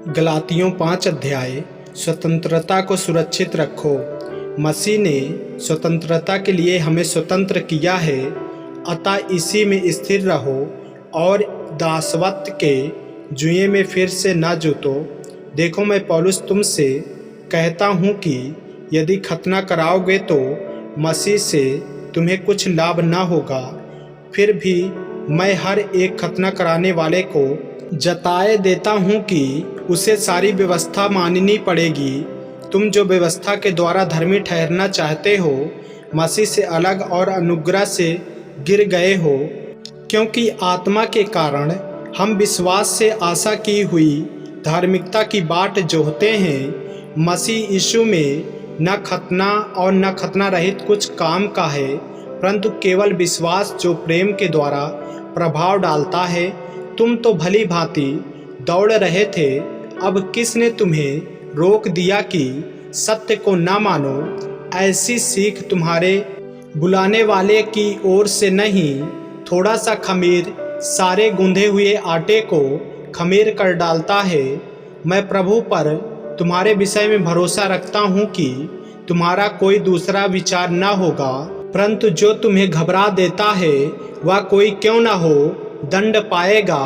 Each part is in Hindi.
गलातियों 5 अध्याय। स्वतंत्रता को सुरक्षित रखो। मसीह ने स्वतंत्रता के लिए हमें स्वतंत्र किया है, अतः इसी में स्थिर रहो और दासत्व के जुए में फिर से न जूतो। देखो, मैं पौलुस तुमसे कहता हूँ कि यदि खतना कराओगे तो मसीह से तुम्हें कुछ लाभ न होगा। फिर भी मैं हर एक खतना कराने वाले को जताए देता हूँ कि उसे सारी व्यवस्था माननी पड़ेगी। तुम जो व्यवस्था के द्वारा धर्मी ठहरना चाहते हो, मसीह से अलग और अनुग्रह से गिर गए हो, क्योंकि आत्मा के कारण हम विश्वास से आशा की हुई धार्मिकता की बाट जोहते हैं। मसीह यीशु में न खतना और न खतना रहित कुछ काम का है, परंतु केवल विश्वास जो प्रेम के द्वारा प्रभाव डालता है। तुम तो भली भांति दौड़ रहे थे, अब किसने तुम्हें रोक दिया कि सत्य को न मानो? ऐसी सीख तुम्हारे बुलाने वाले की ओर से नहीं। थोड़ा सा खमीर सारे गूंधे हुए आटे को खमीर कर डालता है। मैं प्रभु पर तुम्हारे विषय में भरोसा रखता हूँ कि तुम्हारा कोई दूसरा विचार न होगा, परंतु जो तुम्हें घबरा देता है वह कोई क्यों न हो दंड पाएगा।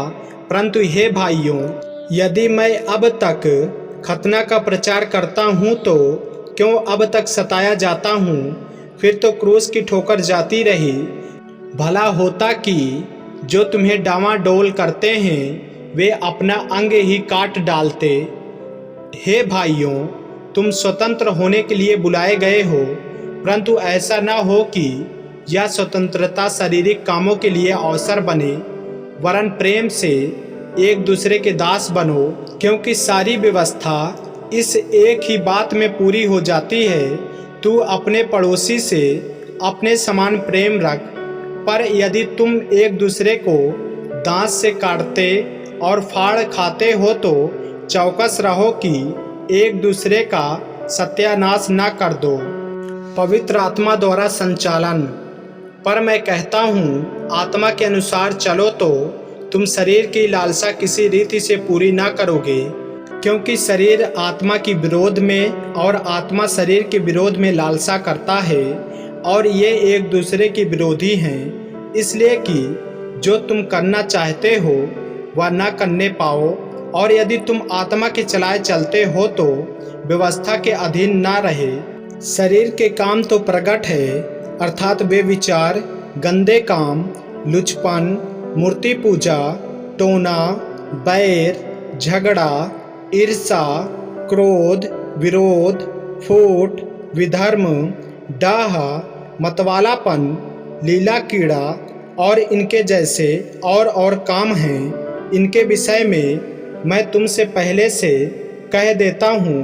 परंतु हे भाइयों, यदि मैं अब तक खतना का प्रचार करता हूँ तो क्यों अब तक सताया जाता हूँ? फिर तो क्रूस की ठोकर जाती रही। भला होता कि जो तुम्हें डामाडोल करते हैं वे अपना अंग ही काट डालते। हे भाइयों, तुम स्वतंत्र होने के लिए बुलाए गए हो, परंतु ऐसा न हो कि यह स्वतंत्रता शारीरिक कामों के लिए अवसर बने, वरन प्रेम से एक दूसरे के दास बनो। क्योंकि सारी व्यवस्था इस एक ही बात में पूरी हो जाती है, तू अपने पड़ोसी से अपने समान प्रेम रख। पर यदि तुम एक दूसरे को दांत से काटते और फाड़ खाते हो तो चौकस रहो कि एक दूसरे का सत्यानाश न कर दो। पवित्र आत्मा द्वारा संचालन। पर मैं कहता हूँ, आत्मा के अनुसार चलो तो तुम शरीर की लालसा किसी रीति से पूरी ना करोगे, क्योंकि शरीर आत्मा की विरोध में और आत्मा शरीर के विरोध में लालसा करता है, और ये एक दूसरे के विरोधी हैं, इसलिए कि जो तुम करना चाहते हो वह न करने पाओ। और यदि तुम आत्मा के चलाए चलते हो तो व्यवस्था के अधीन ना रहे। शरीर के काम तो प्रकट है, अर्थात बेविचार, गंदे काम, लुचपन, मूर्ति पूजा, टोना, बैर, झगड़ा, ईर्षा, क्रोध, विरोध, फूट, विधर्म, डाह, मतवालापन, लीला कीड़ा और इनके जैसे और काम हैं। इनके विषय में मैं तुमसे पहले से कह देता हूँ,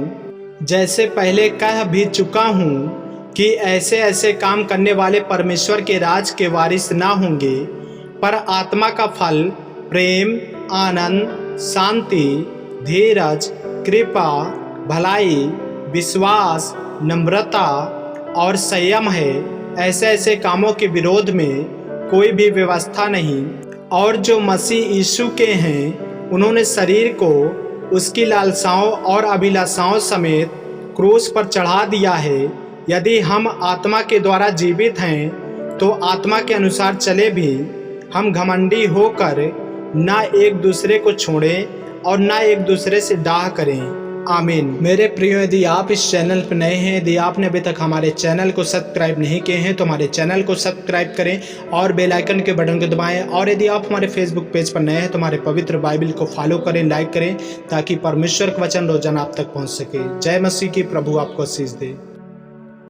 जैसे पहले कह भी चुका हूँ कि ऐसे ऐसे काम करने वाले परमेश्वर के राज के वारिस ना होंगे। पर आत्मा का फल प्रेम, आनंद, शांति, धीरज, कृपा, भलाई, विश्वास, नम्रता और संयम है। ऐसे ऐसे कामों के विरोध में कोई भी व्यवस्था नहीं। और जो मसीह यीशु के हैं, उन्होंने शरीर को उसकी लालसाओं और अभिलाषाओं समेत क्रूस पर चढ़ा दिया है। यदि हम आत्मा के द्वारा जीवित हैं तो आत्मा के अनुसार चले भी। हम घमंडी होकर ना एक दूसरे को छोड़ें और ना एक दूसरे से डाह करें। आमीन। मेरे प्रियो, यदि आप इस चैनल पर नए हैं, यदि आपने अभी तक हमारे चैनल को सब्सक्राइब नहीं किए हैं तो हमारे चैनल को सब्सक्राइब करें और बेल आइकन के बटन को दबाएं। और यदि आप हमारे फेसबुक पेज पर नए हैं तो हमारे पवित्र बाइबल को फॉलो करें, लाइक करें, ताकि परमेश्वर का वचन रोजाना आप तक पहुंच सके। जय मसीह की। प्रभु आपको आशीष दे।